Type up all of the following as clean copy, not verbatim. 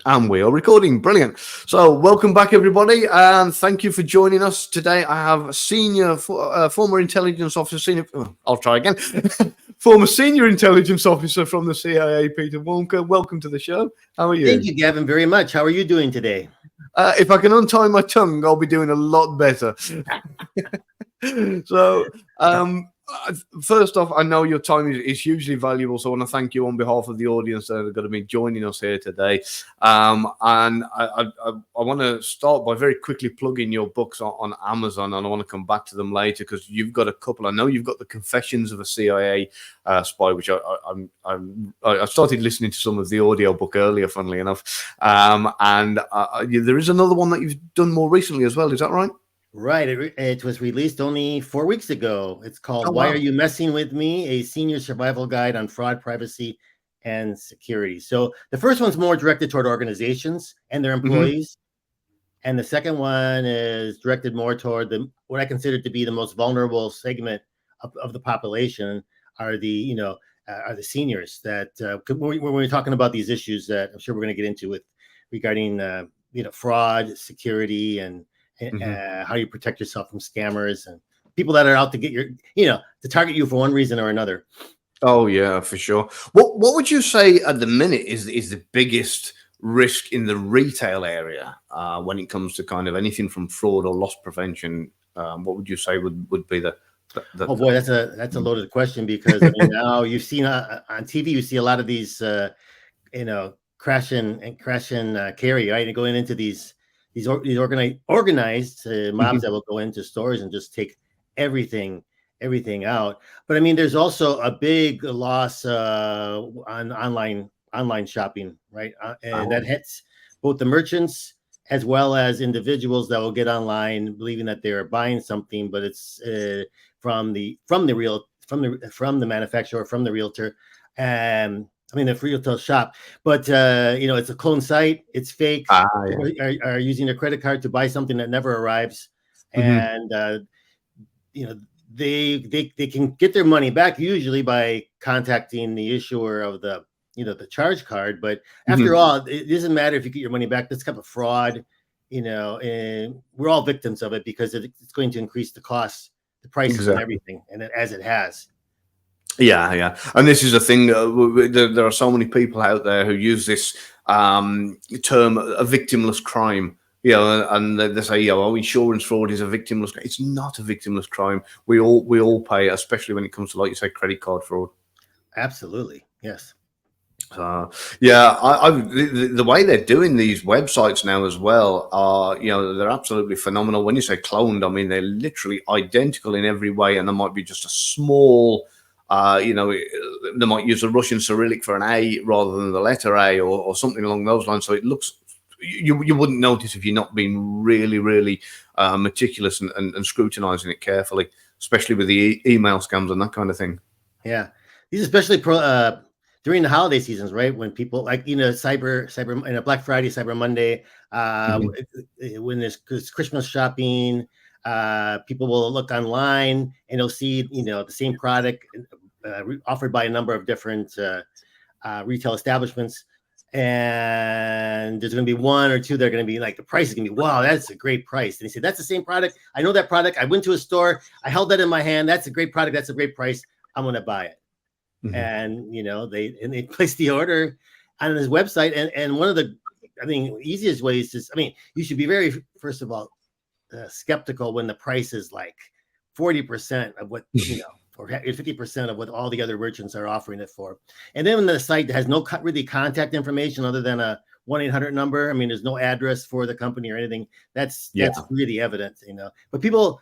And we are recording. Brilliant. So welcome back, everybody, and thank you for joining us today. I have former intelligence officer, I'll try again. Former senior intelligence officer from the CIA, Peter Warmka. Welcome to the show. How are you? Thank you, Gavin, very much. How are you doing today? If I can untie my tongue, I'll be doing a lot better. So, first off, I know your time is hugely valuable, so I want to thank you on behalf of the audience that are going to be joining us here today. And I want to start by very quickly plugging your books on Amazon, and I want to come back to them later because you've got a couple. I know you've got the Confessions of a CIA Spy, which I started listening to some of the audio book earlier, funnily enough. And there is another one that you've done more recently as well. Is that right? Right. It was released only 4 weeks ago. It's called Why Are You Messing With Me? A Senior Survival Guide on Fraud, Privacy, and Security. So the first one's more directed toward organizations and their employees. Mm-hmm. And the second one is directed more toward what I consider to be the most vulnerable segment of the population are the seniors that when we're talking about these issues that I'm sure we're going to get into with regarding fraud, security, and how you protect yourself from scammers and people that are out to get to target you for one reason or another. Oh yeah, for sure. What would you say at the minute is the biggest risk in the retail area when it comes to kind of anything from fraud or loss prevention? What would you say would be the oh boy, that's a loaded question because now you've seen on TV, you see a lot of these crash and carry, right, and going into these organized mobs that will go into stores and just take everything out. But I mean, there's also a big loss on online shopping, right? And that hits both the merchants as well as individuals that will get online believing that they're buying something, but it's from the manufacturer, from the realtor. The retail shop, but it's a clone site. It's fake. Are using their credit card to buy something that never arrives, and they can get their money back usually by contacting the issuer of the charge card. But after all, it doesn't matter if you get your money back. That's kind of a fraud, and we're all victims of it because it's going to increase the costs, the prices, and everything, and as it has. Yeah. And this is a thing. There are so many people out there who use this term, a victimless crime. And they say, insurance fraud is a victimless crime. It's not a victimless crime. We all pay, especially when it comes to, like you say, credit card fraud. Absolutely, yes. The way they're doing these websites now as well are, they're absolutely phenomenal. When you say cloned, I mean they're literally identical in every way, and there might be just a small. They might use a Russian Cyrillic for an A rather than the letter A or something along those lines. So it looks, you wouldn't notice if you're not being really, really meticulous and scrutinizing it carefully, especially with the email scams and that kind of thing. Yeah. These especially during the holiday seasons, right? When people cyber Black Friday, Cyber Monday, when there's Christmas shopping, people will look online and they'll see the same product offered by a number of different retail establishments, and there's going to be one or two that are going to be like, the price is going to be, wow, that's a great price. And they say, that's the same product. I know that product. I went to a store. I held that in my hand. That's a great product. That's a great price. I'm going to buy it. And they place the order on his website. And one of the easiest ways is, you should be very, first of all, skeptical when the price is like 40% of what or 50% of what all the other merchants are offering it for. And then when the site has no really contact information other than a 1-800 number, there's no address for the company or anything. That's really evident, But people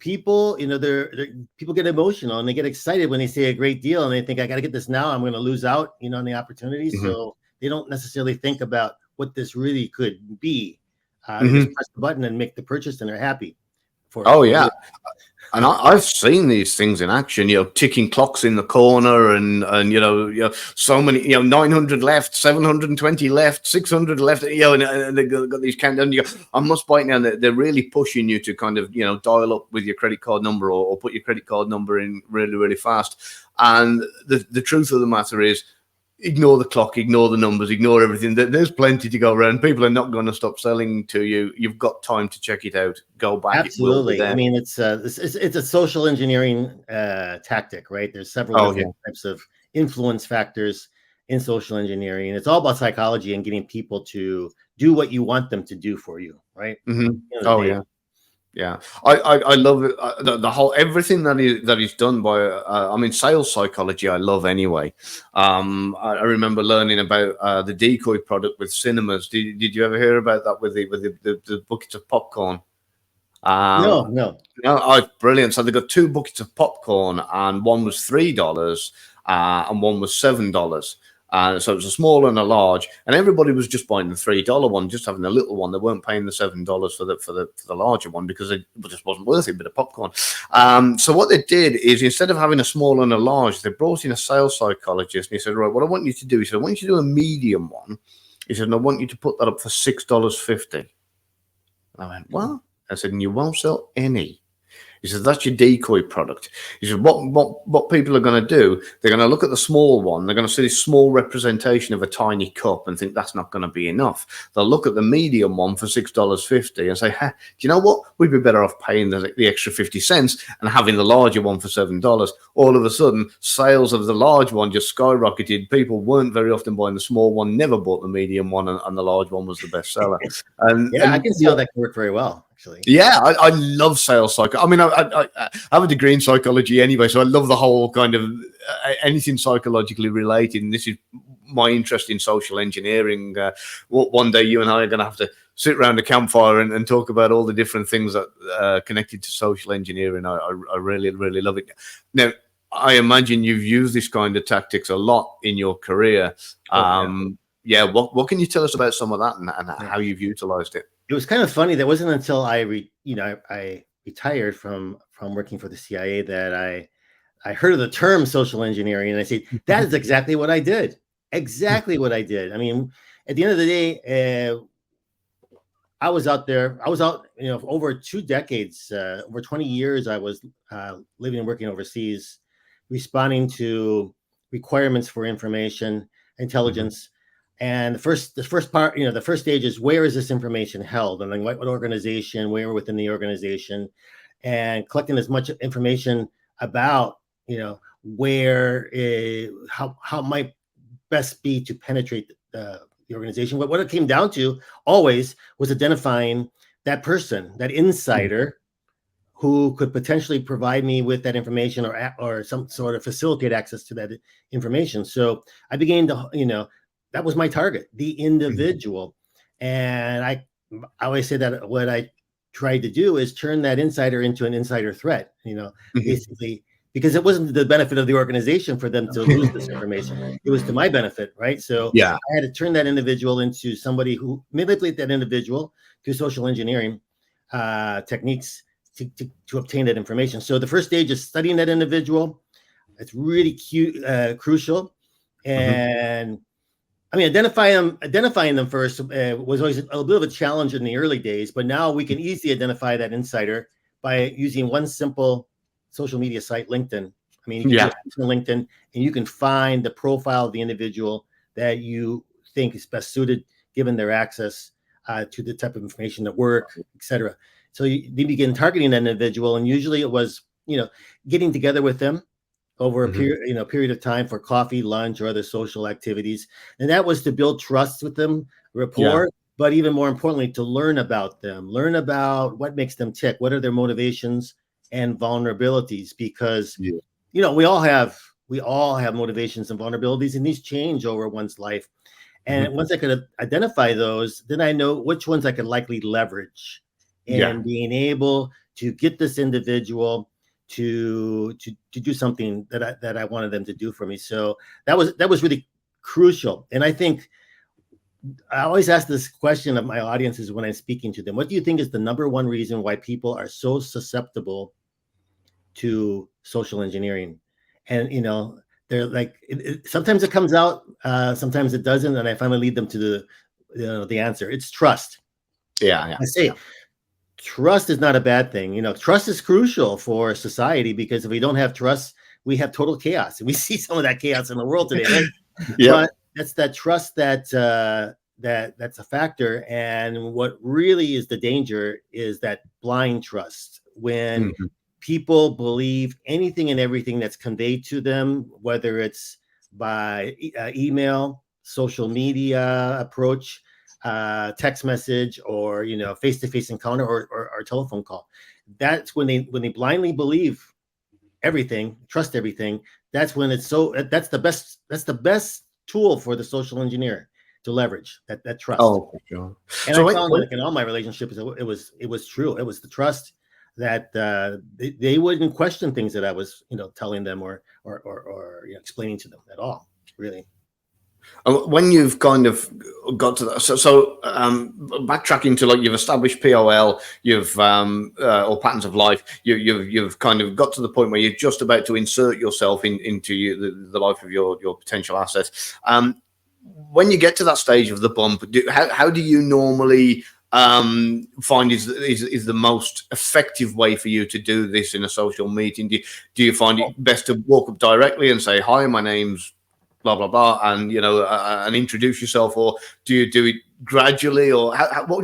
people get emotional and they get excited when they see a great deal and they think, I got to get this now. I'm going to lose out, on the opportunity. So they don't necessarily think about what this really could be. They just press the button and make the purchase and they're happy. And I've seen these things in action, ticking clocks in the corner and so many, 900 left, 720 left, 600 left, and they've got these countdowns. You go, I must buy it now. They're really pushing you to kind of, dial up with your credit card number or put your credit card number in really, really fast. And the truth of the matter is, ignore the clock, ignore the numbers, ignore everything. There's plenty to go around. People are not going to stop selling to you. You've got time to check it out. Go back. Absolutely. I mean, it's a social engineering tactic, right? There's several different types of influence factors in social engineering. It's all about psychology and getting people to do what you want them to do for you, right? Yeah, I love it. The whole everything that is done by. I mean, sales psychology. I love anyway. I remember learning about the decoy product with cinemas. Did you ever hear about that with the buckets of popcorn? No. Oh, brilliant! So they got 2 buckets of popcorn, and one was $3, and one was $7. So it was a small and a large, and everybody was just buying the $3 one, just having the little one. They weren't paying the $7 for the larger one because it just wasn't worth it. A bit of popcorn. So what they did is, instead of having a small and a large, they brought in a sales psychologist, and he said, "Right, what I want you to do," he said, "I want you to do a medium one." He said, "And I want you to put that up for $6.50." I went, "Well," I said, "And you won't sell any." He says, "That's your decoy product." He said, what people are going to do, they're going to look at the small one. They're going to see this small representation of a tiny cup and think that's not going to be enough. They'll look at the medium one for $6.50 and say, "Hey, do you know what? We'd be better off paying the extra 50 cents and having the larger one for $7. All of a sudden, sales of the large one just skyrocketed. People weren't very often buying the small one, never bought the medium one, and the large one was the best seller. And I can see how that can work very well. Actually. Yeah, I love sales psychology. I mean, I have a degree in psychology anyway, so I love the whole kind of anything psychologically related. And this is my interest in social engineering. One day, you and I are going to have to sit around a campfire and talk about all the different things that are connected to social engineering. I really, really love it. Now, I imagine you've used this kind of tactics a lot in your career. What can you tell us about some of that and how you've utilized it? It was kind of funny. That wasn't until I retired from working for the CIA that I heard of the term social engineering, and I said, that is exactly what I did. Exactly what I did. I mean, at the end of the day, I was out there. I was out, for over 2 decades, over 20 years. I was living and working overseas, responding to requirements for information, intelligence. And the first part, the first stage is, where is this information held? And then what organization, where within the organization, and collecting as much information about, where, how it might best be to penetrate the organization. But what it came down to always was identifying that person, that insider, who could potentially provide me with that information or some sort of facilitate access to that information. So I began to, that was my target, the individual. And I always say that what I tried to do is turn that insider into an insider threat, basically, because it wasn't the benefit of the organization for them to lose this information. It was to my benefit, right? So I had to turn that individual into somebody who manipulate that individual through social engineering techniques to obtain that information. So the first stage is studying that individual. It's really crucial. And I mean, identifying them first was always a little bit of a challenge in the early days, but now we can easily identify that insider by using one simple social media site, LinkedIn. I mean, you can go to LinkedIn and you can find the profile of the individual that you think is best suited, given their access to the type of information, at work, etc. So they begin targeting that individual, and usually it was, getting together with them over a period of time for coffee, lunch, or other social activities. And that was to build trust with them, rapport, but even more importantly, to learn about them, learn about what makes them tick, what are their motivations and vulnerabilities, because, we all have motivations and vulnerabilities, and these change over one's life. And once I could identify those, then I know which ones I could likely leverage in being able to get this individual to do something that I wanted them to do for me. So that was really crucial. And I think I always ask this question of my audiences when I'm speaking to them: what do you think is the number one reason why people are so susceptible to social engineering? And they're like, sometimes it comes out, sometimes it doesn't, and I finally lead them to the answer. It's trust. I say trust is not a bad thing. Trust is crucial for society, because if we don't have trust, we have total chaos. And we see some of that chaos in the world today, right? Yeah. But that's that trust that's a factor. And what really is the danger is that blind trust, when people believe anything and everything that's conveyed to them, whether it's by email, social media approach, text message, or face-to-face encounter, or telephone call. That's when they blindly believe everything, trust everything. That's when that's the best tool for the social engineer to leverage that trust. Oh, for sure. And So I found that in all my relationships, it was true. It was the trust that they wouldn't question things that I was telling them or explaining to them at all, really. When you've kind of got to that, so backtracking to, like, you've established POL, you've or patterns of life, you've kind of got to the point where you're just about to insert yourself into the life of your potential asset. When you get to that stage of the bump, how do you normally find is the most effective way for you to do this in a social meeting? Do you find it best to walk up directly and say, "Hi, my name's blah blah blah," and and introduce yourself, or do you do it gradually, or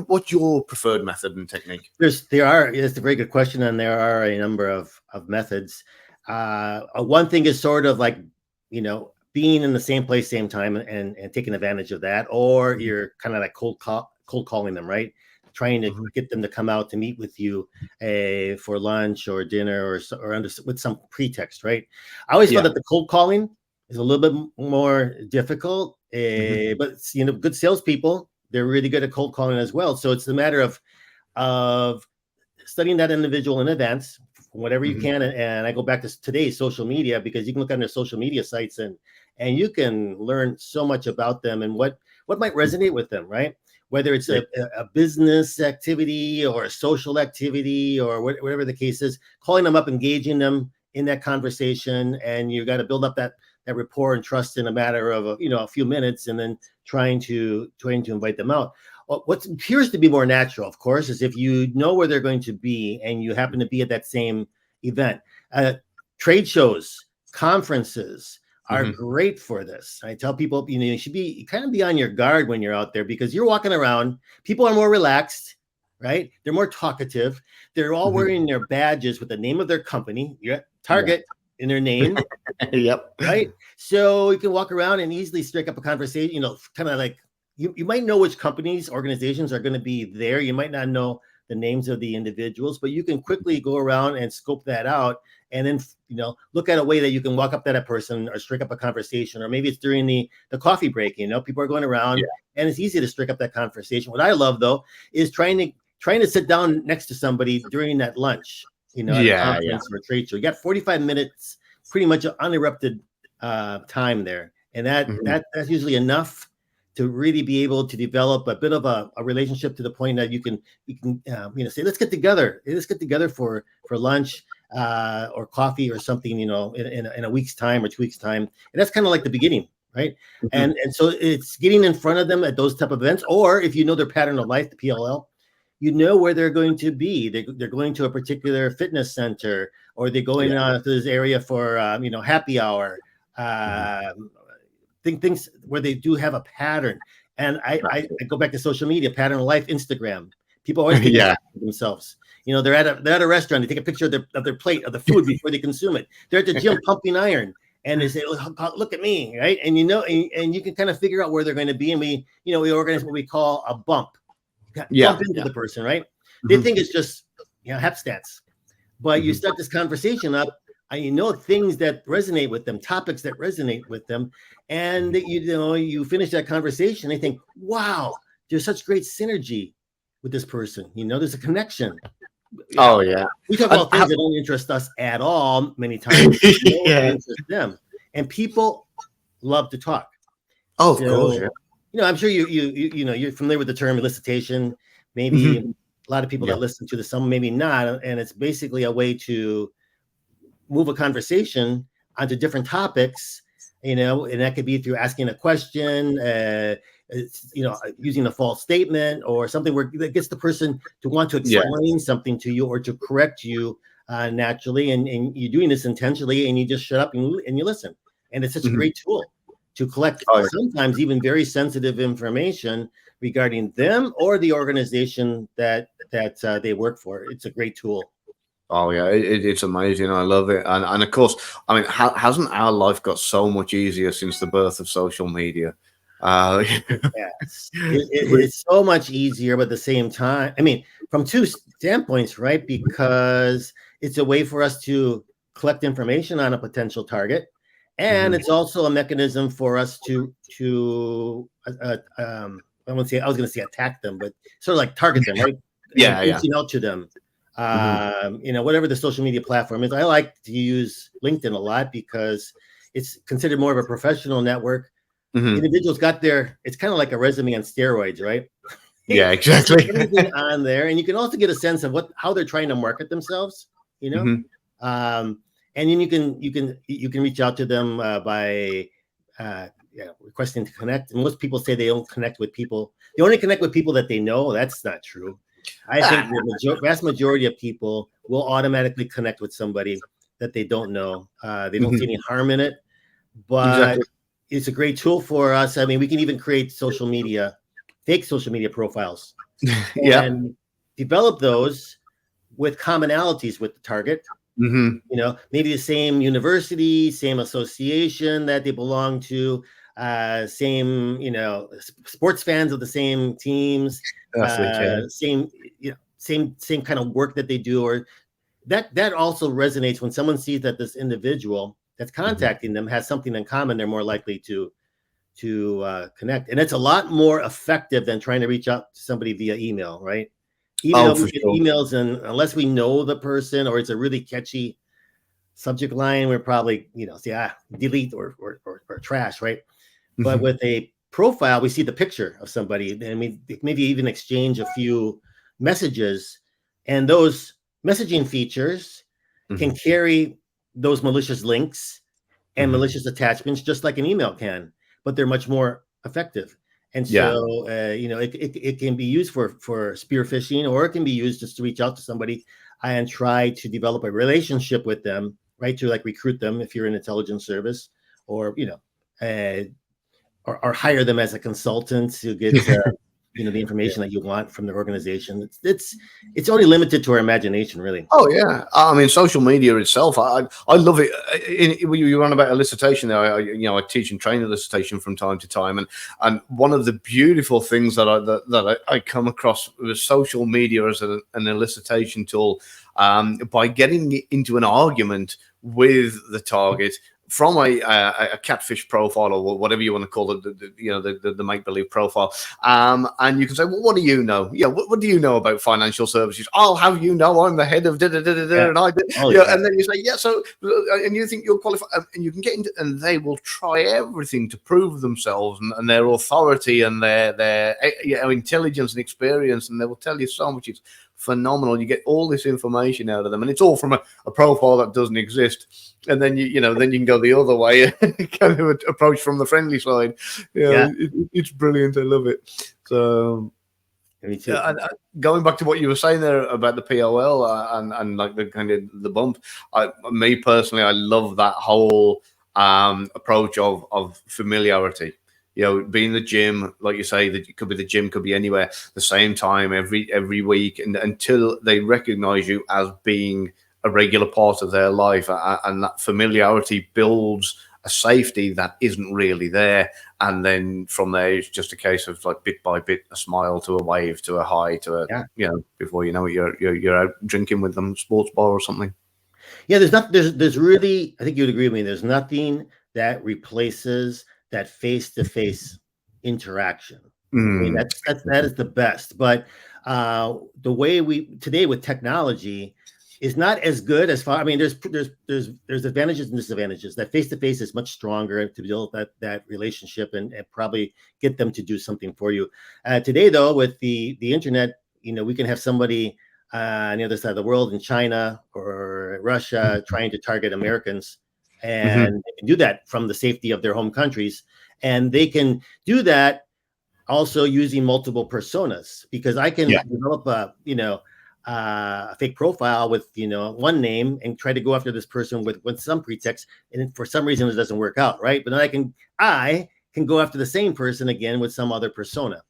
what's your preferred method and technique? It's a very good question, and there are a number of methods. One thing is sort of like being in the same place, same time, and taking advantage of that, or you're kind of like cold calling them, right? Trying to get them to come out to meet with you for lunch or dinner or with some pretext, right? I always felt that the cold calling is a little bit more difficult, but good salespeople, they're really good at cold calling as well. So it's a matter of studying that individual in advance, whatever you can. And I go back to today's social media, because you can look on their social media sites and you can learn so much about them and what might resonate with them, right? Whether it's a business activity or a social activity or whatever the case is, calling them up, engaging them in that conversation, and you got to build up that rapport and trust in a matter of a few minutes, and then trying to invite them out. What appears to be more natural, of course, is if you know where they're going to be and you happen to be at that same event. Trade shows, conferences are great for this. I tell people, you should be on your guard when you're out there, because you're walking around. People are more relaxed, right? They're more talkative. They're all wearing their badges with the name of their company. You're at Target in their name. Yep. Right. So you can walk around and easily strike up a conversation, kind of like you might know which companies, organizations are going to be there. You might not know the names of the individuals, but you can quickly go around and scope that out, and then look at a way that you can walk up to that person or strike up a conversation. Or maybe it's during the coffee break. People are going around, and it's easy to strike up that conversation. What I love, though, is trying to sit down next to somebody during that lunch, at a conference or a trade show. You got 45 minutes, pretty much uninterrupted time there, and that's usually enough to really be able to develop a bit of a relationship, to the point that you can say, let's get together for lunch or coffee or something, in a week's time or 2 weeks' time. And that's kind of like the beginning, right? And so it's getting in front of them at those type of events. Or if you know their pattern of life, the PLL, where they're going to be. They're going to a particular fitness center, or they're going to this area for happy hour. Things where they do have a pattern. And I go back to social media, pattern of life, Instagram. People always take themselves. They're at a restaurant. They take a picture of their plate of the food before they consume it. They're at the gym pumping iron, and they say, "Look at me," right? And and you can kind of figure out where they're going to be. And we organize what we call a bump. Bump into the person, right? They think it's just hapstance, but you start this conversation up. Things that resonate with them, topics that resonate with them, and that you finish that conversation. They think, "Wow, there's such great synergy with this person." There's a connection. Oh yeah, we talk about things that don't interest us at all many times. Interest them, and people love to talk. Oh, of course, yeah. I'm sure you're familiar with the term elicitation. Maybe a lot of people that listen to this, some maybe not, and it's basically a way to move a conversation onto different topics, and that could be through asking a question, using a false statement or something that gets the person to want to explain something to you or to correct you naturally. And you're doing this intentionally, and you just shut up and you listen. And it's such a great tool to collect Oh, sometimes even very sensitive information regarding them or the organization that they work for. It's a great tool. oh yeah, it's amazing. I love it, and of course, I mean, hasn't our life got so much easier since the birth of social media? Yes, it's so much easier, but at the same time, I mean, from two standpoints, right? Because it's a way for us to collect information on a potential target, and it's also a mechanism for us to I won't say I was going to say attack them, but sort of like target them, right? Yeah, yeah. Reaching out to them. Whatever the social media platform is. I like to use LinkedIn a lot because it's considered more of a professional network. Individuals got it's kind of like a resume on steroids, right? Yeah, exactly. Everything on there, and you can also get a sense of how they're trying to market themselves, and then you can reach out to them by requesting to connect. And most people say they don't connect with people; they only connect with people that they know. That's not true. I think the vast majority of people will automatically connect with somebody that they don't know. They don't see any harm in it, but it's a great tool for us. I mean, we can even create fake social media profiles, and develop those with commonalities with the target. Maybe the same university, same association that they belong to, same, sports fans of the same teams, same kind of work that they do, or that also resonates when someone sees that this individual that's contacting them has something in common. They're more likely to connect, and it's a lot more effective than trying to reach out to somebody via email, right? We get emails, and unless we know the person or it's a really catchy subject line, we're probably say delete or trash, right? But with a profile, we see the picture of somebody, and we maybe even exchange a few messages, and those messaging features can carry those malicious links and malicious attachments just like an email can, but they're much more effective. And so, it can be used for spear phishing, or it can be used just to reach out to somebody and try to develop a relationship with them, right? To like recruit them if you're an intelligence service, or or hire them as a consultant to get the information that you want from their organization. It's only limited to our imagination, really. Oh yeah, I mean, social media itself, I love it. You were on about elicitation there. I teach and train elicitation from time to time, and one of the beautiful things that I come across with social media as an elicitation tool, by getting into an argument with the target from a catfish profile, or whatever you want to call it, the make-believe profile, and you can say, well, what do you know? Yeah, what do you know about financial services? I'll have you know, I'm the head of and I did. And then you say, yeah, so, and you think you're qualified, and you can get into, and they will try everything to prove themselves and their authority and their intelligence and experience, and they will tell you so much. It's phenomenal. You get all this information out of them, and it's all from a profile that doesn't exist. And then you can go the other way, kind of approach from the friendly side. It's brilliant. I love it. So, me too. Going back to what you were saying there about the POL and like the kind of the bump, me personally, I love that whole approach of familiarity. Being the gym, like you say, that it could be the gym, could be anywhere, the same time every week, and until they recognize you as being a regular part of their life, and that familiarity builds a safety that isn't really there. And then from there, it's just a case of like bit by bit, a smile to a wave to a hi to a before you know it, you're out drinking with them, sports bar or something. Yeah, there's really, I think you'd agree with me, there's nothing that replaces that face-to-face interaction. I mean, that is the best. But the way today with technology is not as good as far. I mean, there's advantages and disadvantages. That face-to-face is much stronger to build that relationship and probably get them to do something for you. Today, though, with the internet, we can have somebody on the other side of the world, in China or Russia, trying to target Americans. And they can do that from the safety of their home countries. And they can do that also using multiple personas, because I can develop a fake profile with one name and try to go after this person with some pretext, and for some reason it doesn't work out, right? But then I can go after the same person again with some other persona.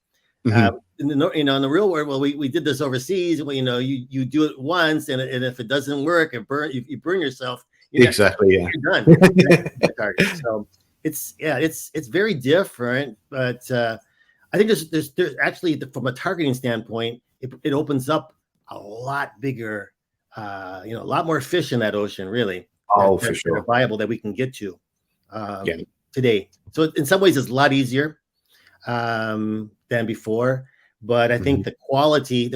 In the real world, well, we did this overseas. Well, you do it once, and if it doesn't work, you burn yourself. Exactly. Yeah. You're done. So it's very different. But I think there's actually, from a targeting standpoint, it opens up a lot bigger, a lot more fish in that ocean, really. Oh, that for sure. are viable that we can get to today. So in some ways, it's a lot easier than before. But I think the quality,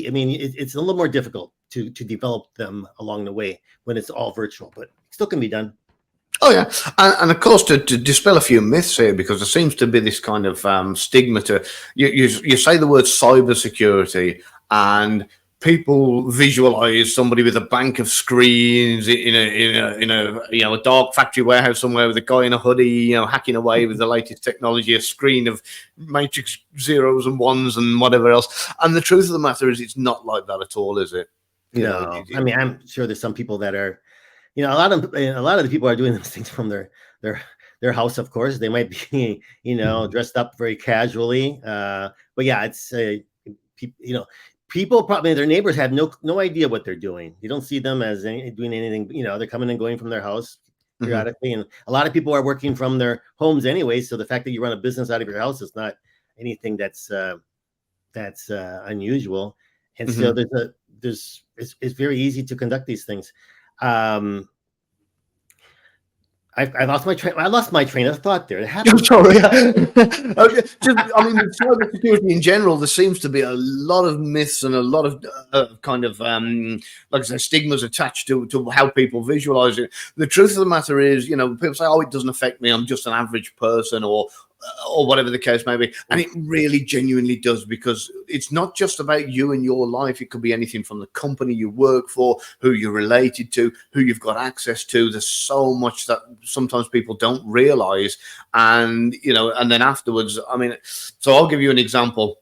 I mean, it's a little more difficult to develop them along the way when it's all virtual, but it still can be done. Oh yeah, and of course to dispel a few myths here, because there seems to be this kind of stigma to you say the word cybersecurity, and people visualize somebody with a bank of screens in a dark factory warehouse somewhere with a guy in a hoodie, hacking away with the latest technology, a screen of matrix zeros and ones and whatever else. And the truth of the matter is, it's not like that at all, is it? I mean, I'm sure there's some people that are, a lot of the people are doing those things from their house. Of course, they might be, dressed up very casually. But yeah, it's people probably, their neighbors have no idea what they're doing. You don't see them as doing anything. They're coming and going from their house periodically, and a lot of people are working from their homes anyway. So the fact that you run a business out of your house is not anything that's unusual. And so it's very easy to conduct these things. I lost my train of thought there. I'm sorry. Cybersecurity in general, there seems to be a lot of myths and a lot of like I said, stigmas attached to how people visualize it. The truth of the matter is, people say, "Oh, it doesn't affect me. I'm just an average person," or whatever the case may be. And it really genuinely does, because it's not just about you and your life. It could be anything from the company you work for, who you're related to, who you've got access to. There's so much that sometimes people don't realize. And, and then afterwards, I mean, so I'll give you an example.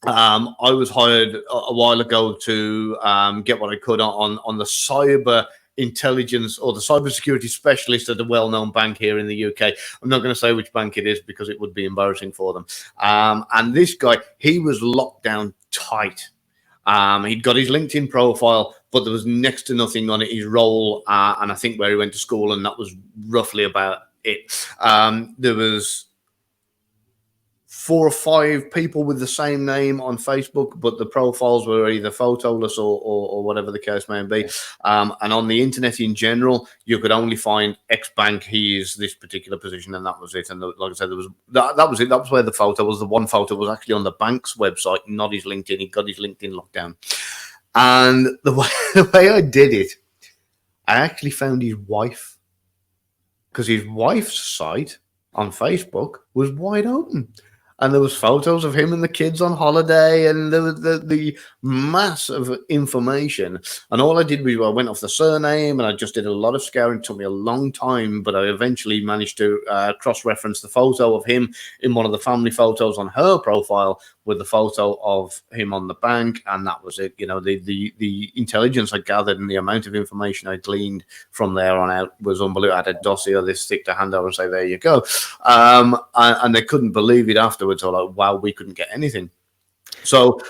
I was hired a while ago to get what I could on the cyber intelligence or the cybersecurity specialist at a well-known bank here in the UK. I'm not going to say which bank it is because it would be embarrassing for them. And this guy, he was locked down tight. He'd got his LinkedIn profile, but there was next to nothing on it. His role, and I think where he went to school, and that was roughly about it. There was 4 or 5 people with the same name on Facebook, but the profiles were either photoless or whatever the case may be. And on the internet in general, you could only find X bank, he is this particular position, and that was it. And like I said, there was that was it. That was where the photo was. The one photo was actually on the bank's website, not his LinkedIn. He got his LinkedIn locked down. And the way I did it, I actually found his wife, because his wife's site on Facebook was wide open. And there was photos of him and the kids on holiday, and there was the mass of information. And all I did was I went off the surname, and I just did a lot of scouring. It took me a long time, but I eventually managed to cross-reference the photo of him in one of the family photos on her profile with the photo of him on the bank, and that was it. The intelligence I gathered and the amount of information I gleaned from there on out was unbelievable. I had a dossier this thick to hand over and say, "There you go," and they couldn't believe it afterwards. Or like, wow, we couldn't get anything. So,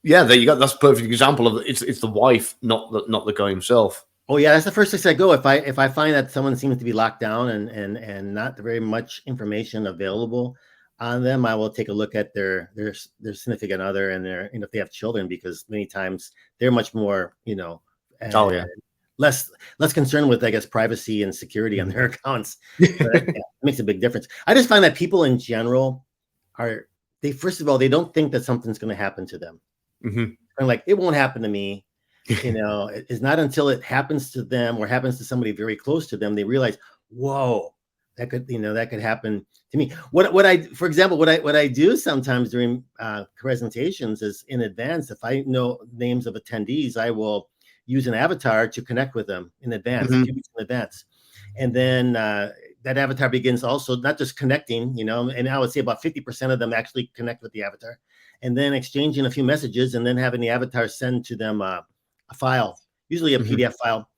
yeah, there you go. That's a perfect example of it's the wife, not the guy himself. Oh yeah, that's the first place I go if I find that someone seems to be locked down and not very much information available on them. I will take a look at their significant other and if they have children, because many times they're much more less concerned with, I guess, privacy and security on their accounts. But, it makes a big difference. I just find that people in general first of all, they don't think that something's going to happen to them. And like, it won't happen to me. It's not until it happens to them or happens to somebody very close to them, they realize, whoa, that could happen to me. For example, what I do sometimes during presentations is, in advance, if I know names of attendees, I will use an avatar to connect with them in advance, 2 weeks in advance. And then that avatar begins also not just connecting, and I would say about 50% of them actually connect with the avatar, and then exchanging a few messages, and then having the avatar send to them a file, usually a PDF file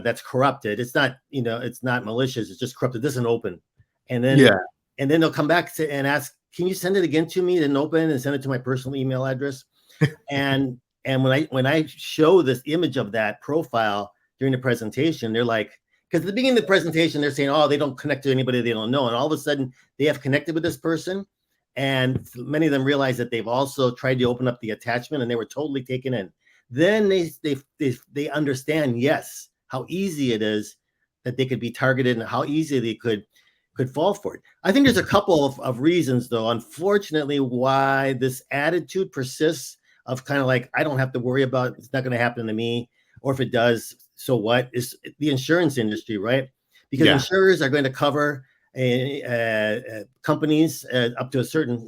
that's corrupted. It's not, it's not malicious. It's just corrupted. It doesn't open, and then they'll come back and ask, "Can you send it again to me?" Then open and send it to my personal email address, and when I show this image of that profile during the presentation, they're like, because at the beginning of the presentation, they're saying, oh, they don't connect to anybody they don't know. And all of a sudden they have connected with this person. And many of them realize that they've also tried to open up the attachment and they were totally taken in. Then they understand, yes, how easy it is that they could be targeted and how easy they could fall for it. I think there's a couple of reasons, though, unfortunately, why this attitude persists of kind of like, I don't have to worry about it. It's not going to happen to me. Or if it does, so what? Is the insurance industry, right? Because insurers are going to cover companies up to a certain,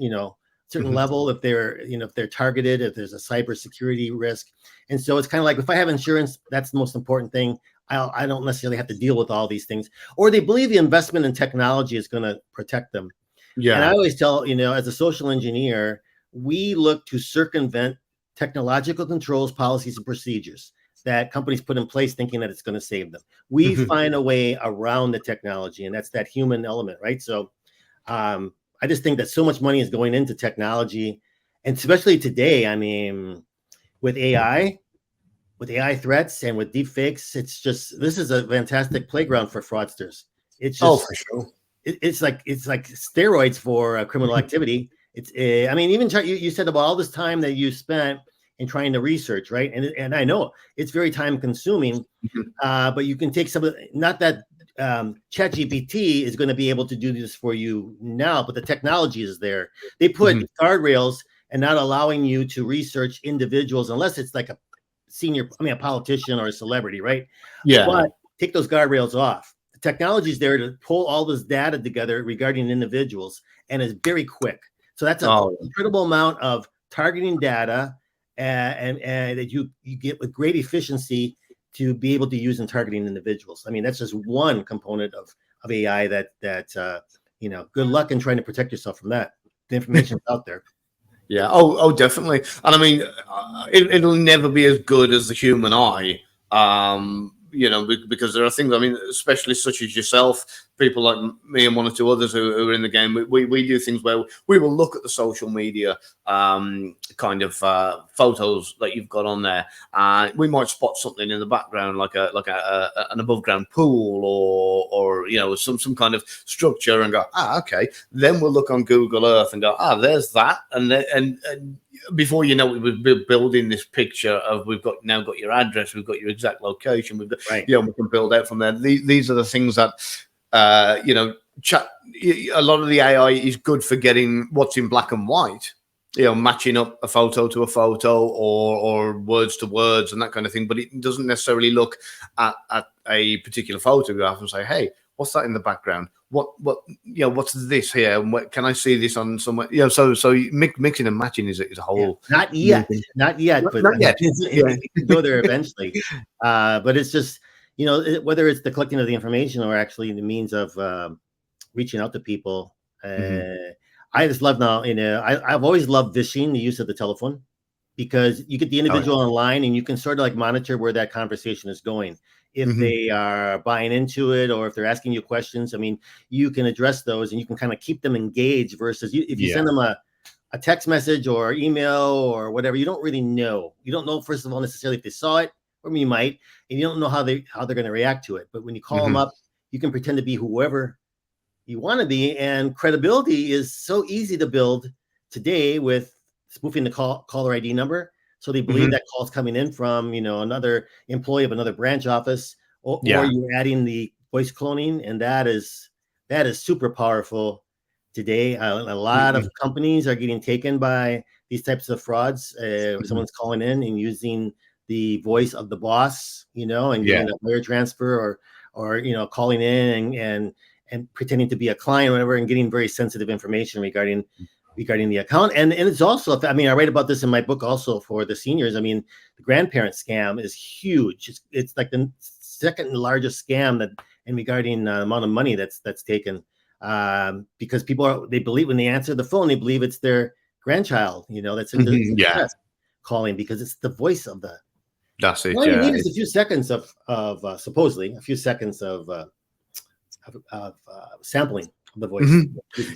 level if they're targeted, if there's a cybersecurity risk. And so it's kind of like, if I have insurance, that's the most important thing. I don't necessarily have to deal with all these things. Or they believe the investment in technology is going to protect them. Yeah. And I always tell, as a social engineer, we look to circumvent technological controls, policies, and procedures that companies put in place thinking that it's going to save them. We find a way around the technology, and that's that human element, right? So I just think that so much money is going into technology, and especially today, I mean, with AI threats and with deep fakes, this is a fantastic playground for fraudsters. It's just, for sure. It's like steroids for criminal activity. I mean, even you said about all this time that you spent in trying to research, right? And I know it's very time consuming, but you can take some of not that ChatGPT is going to be able to do this for you now, but the technology is there. They put guardrails and not allowing you to research individuals unless it's like a politician or a celebrity, right? Yeah. But take those guardrails off. The technology is there to pull all this data together regarding individuals, and it's very quick. So that's an incredible amount of targeting data and that you get with great efficiency to be able to use in targeting individuals. I mean, that's just one component of AI that good luck in trying to protect yourself from that. The information's out there. Yeah. Oh, definitely. And I mean, it'll never be as good as the human eye. Because there are things, I mean, especially such as yourself, people like me and one or two others who are in the game, we do things where we will look at the social media kind of photos that you've got on there. We might spot something in the background, like an above ground pool or some kind of structure, and go, okay. Then we'll look on Google Earth and go, there's that, and before you know it, we're building this picture of we've now got your address, we've got your exact location, we've got we can build out from there. These are the things that a lot of the AI is good for getting what's in black and white, matching up a photo to a photo or words to words and that kind of thing. But it doesn't necessarily look at a particular photograph and say, hey, what's that in the background? What's this here? And what can I see this on somewhere? So mixing and matching is a whole. Not yet, but not yet. It could go there eventually. But it's just, whether it's the collecting of the information or actually the means of reaching out to people. I just love now, I've always loved vishing, the use of the telephone, because you get the individual online and you can sort of like monitor where that conversation is going. If they are buying into it or if they're asking you questions, I mean, you can address those and you can kind of keep them engaged versus if you send them a text message or email or whatever, you don't really know. You don't know, first of all, necessarily if they saw it, or you might, and you don't know how they're going to react to it. But when you call them up, you can pretend to be whoever you want to be. And credibility is so easy to build today with spoofing the caller ID number. So they believe that call's coming in from, another employee of another branch office, or you're adding the voice cloning, and that is super powerful today. A lot of companies are getting taken by these types of frauds. Someone's calling in and using the voice of the boss, and getting a wire transfer or calling in and pretending to be a client or whatever, and getting very sensitive information regarding the account. And it's also, I write about this in my book also for the seniors. I mean, the grandparent scam is huge. It's like the second largest scam that and regarding the amount of money that's taken, because they believe when they answer the phone, they believe it's their grandchild, that's in distress calling, because it's the voice of the. That's it. All you need is a few seconds of supposedly a few seconds of sampling of the voice.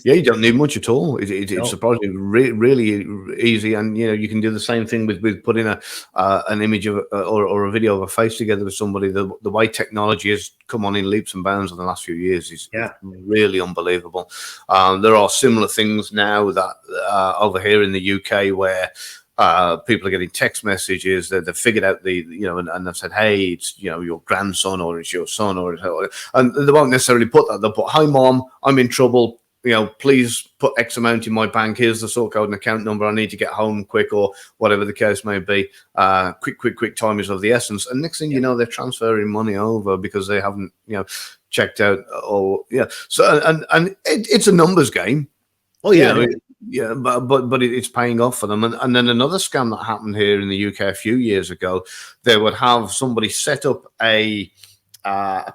Yeah, you don't need much at all. It's surprisingly really easy, and you can do the same thing with putting an image of or a video of a face together with somebody. The way technology has come on in leaps and bounds in the last few years is really unbelievable. There are similar things now that over here in the UK where people are getting text messages that they've figured out and they've said, hey, it's your grandson or it's your son and they won't necessarily put that. They'll put, hi mom, I'm in trouble, please put X amount in my bank, here's the sort code and account number, I need to get home quick, or whatever the case may be. Quick time is of the essence, and next thing you know, they're transferring money over because they haven't checked out, or so and it's a numbers game. Oh yeah. Yeah, but it's paying off for them. And then another scam that happened here in the UK a few years ago, they would have somebody set up a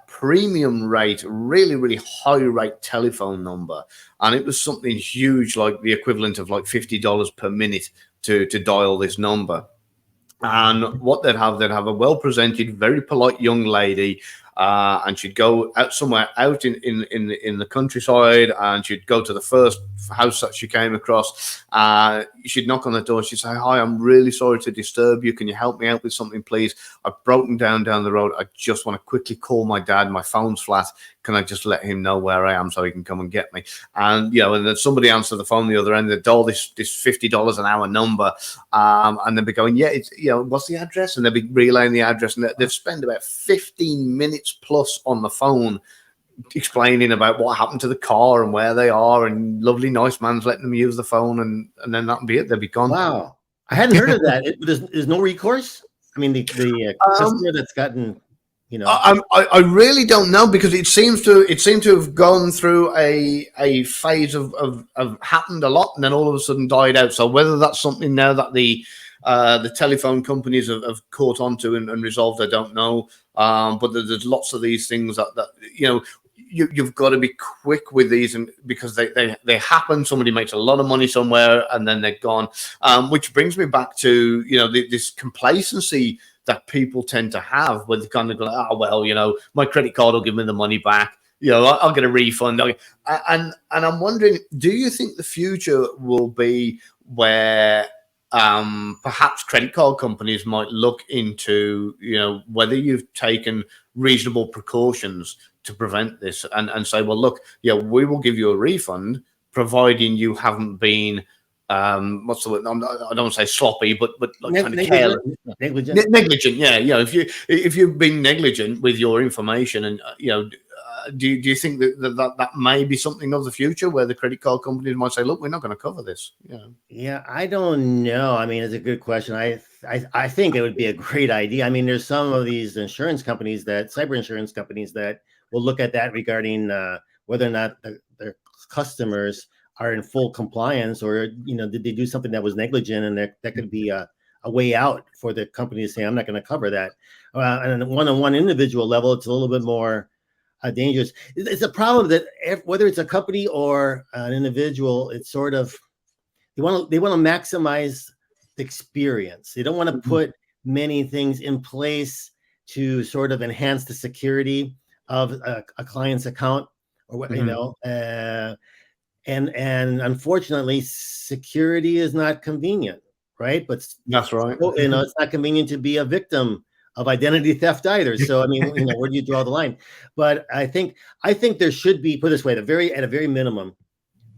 premium rate, really high rate telephone number, and it was something huge, like the equivalent of like $50 per minute to dial this number. And what they'd have a well-presented, very polite young lady, and she'd go out somewhere out in the countryside, and she'd go to the first house that she came across. She'd knock on the door. She'd say, hi, I'm really sorry to disturb you. Can you help me out with something, please? I've broken down the road. I just want to quickly call my dad. My phone's flat. Can I just let him know where I am so he can come and get me? And and then somebody answered the phone the other end. They'd dial this $50 an hour number, and they'd be going, yeah, it's what's the address? And they'd be relaying the address, and they'd spend about 15 minutes plus on the phone explaining about what happened to the car and where they are, and lovely nice man's letting them use the phone, and then that'd be it. They'd be gone. Wow, I hadn't heard of that. There's no recourse. I mean, the customer that's gotten. I really don't know, because it seemed to have gone through a phase of happened a lot and then all of a sudden died out. So whether that's something now that the telephone companies have caught onto and resolved, I don't know. But there's lots of these things that you've got to be quick with these, and because they happen. Somebody makes a lot of money somewhere and then they're gone. Which brings me back to this complacency that people tend to have, where they kind of go, oh well, my credit card will give me the money back. I'll get a refund. And I'm wondering, do you think the future will be where perhaps credit card companies might look into, whether you've taken reasonable precautions to prevent this, and say, well, look, we will give you a refund, providing you haven't been, what's the word? I don't want to say sloppy, but like kind of careless, negligent. Yeah, if you've been negligent with your information, and do you think that may be something of the future, where the credit card companies might say, look, we're not going to cover this? Yeah, I don't know. I mean, it's a good question. I think it would be a great idea. I mean, there's some of these cyber insurance companies that will look at that regarding whether or not their customers are in full compliance, or did they do something that was negligent, and that could be a way out for the company to say, I'm not going to cover that. And on a one-on-one individual level, it's a little bit more dangerous. It's a problem that whether it's a company or an individual, it's sort of they want to maximize the experience. They don't want to put many things in place to sort of enhance the security of a client's account, or what and unfortunately, security is not convenient, right? But that's right. It's not convenient to be a victim of identity theft either. So I mean, where do you draw the line? But I think there should be, put this way, at a very minimum,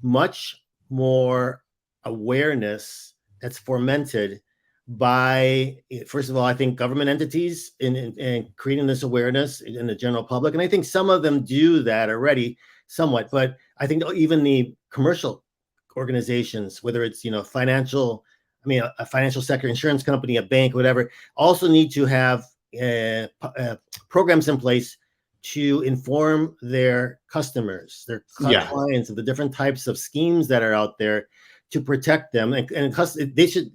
much more awareness that's fomented by, first of all, I think government entities in creating this awareness in the general public, and I think some of them do that already somewhat. But I think even the commercial organizations, whether it's a financial sector, insurance company, a bank, whatever, also need to have programs in place to inform their customers, their clients, of the different types of schemes that are out there to protect them. And they should.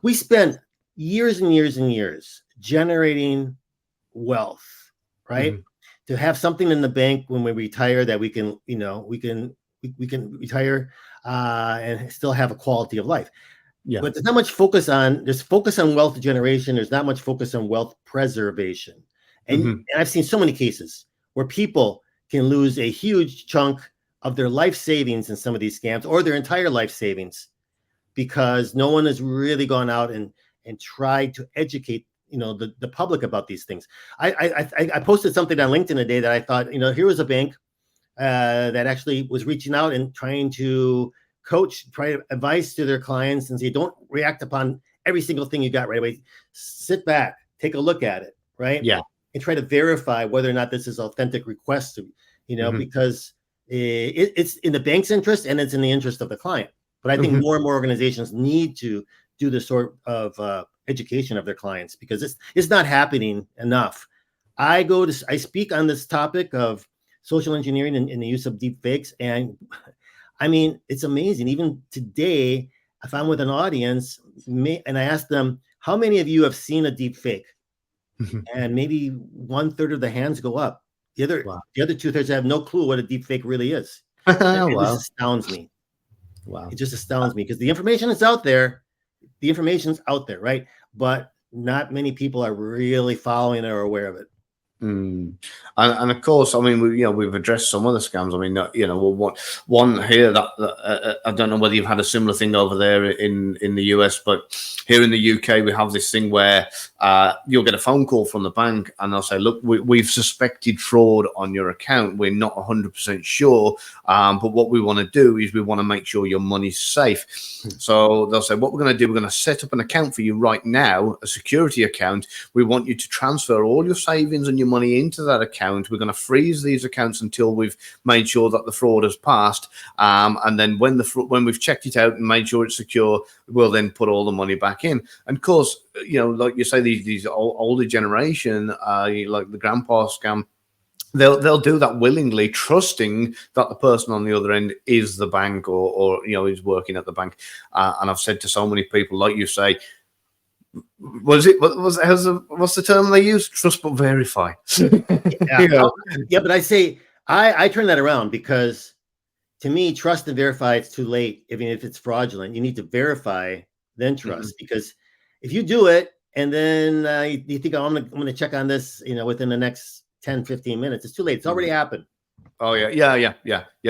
We spent years and years and years generating wealth, right? to have something in the bank when we retire that we can, we can retire and still have a quality of life. Yeah. But there's not much focus on wealth generation. There's not much focus on wealth preservation. And I've seen so many cases where people can lose a huge chunk of their life savings in some of these scams, or their entire life savings, because no one has really gone out and tried to educate the public about these things. I posted something on LinkedIn today that I thought, here was a bank that actually was reaching out and trying to try advice to their clients and say, don't react upon every single thing you got right away. Sit back, take a look at it, right? Yeah. And try to verify whether or not this is authentic request, because it's in the bank's interest and it's in the interest of the client. But I think more and more organizations need to do this sort of education of their clients, because it's not happening enough. I speak on this topic of social engineering and the use of deep fakes, and I mean, it's amazing. Even today, if I'm with an audience and I ask them, how many of you have seen a deep fake? And maybe 1/3 of the hands go up. The other 2/3 have no clue what a deep fake really is. It just astounds me. Wow. It just astounds me, because the information is out there. The information's out there, right? But not many people are really following it or aware of it. And of course, I mean, we've addressed some other scams. I mean, one here that I don't know whether you've had a similar thing over there in the US, but here in the UK, we have this thing where you'll get a phone call from the bank and they'll say, look, we've suspected fraud on your account. We're not 100% sure, but what we want to do is we want to make sure your money's safe. So they'll say, what we're going to do, we're going to set up an account for you right now, a security account. We want you to transfer all your savings and your money into that account. We're going to freeze these accounts until we've made sure that the fraud has passed, and then when we've checked it out and made sure it's secure, we'll then put all the money back in. And of course, like you say, these older generation, like the grandpa scam, they'll do that willingly, trusting that the person on the other end is the bank or is working at the bank. And I've said to so many people, like you say, what's the term they use? Trust but verify. Yeah, but I say I turn that around, because to me, trust and verify, it's too late. Even if it's fraudulent, you need to verify, then trust. Because if you do it and then you think, oh, I'm gonna check on this, within the next 10-15 minutes, it's too late. It's already happened. Oh yeah.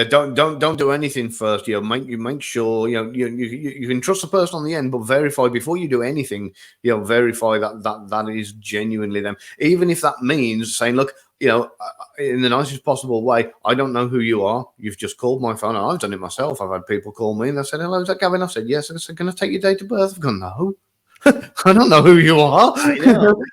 Don't do anything first. Make sure you can trust the person on the end, but verify before you do anything. Verify that is genuinely them, even if that means saying, look, in the nicest possible way, I don't know who you are. You've just called my phone. I've done it myself. I've had people call me and they said, hello, is that Gavin? I said, yes. I said, can I take your date of birth? I've gone, no. I don't know who you are. I know.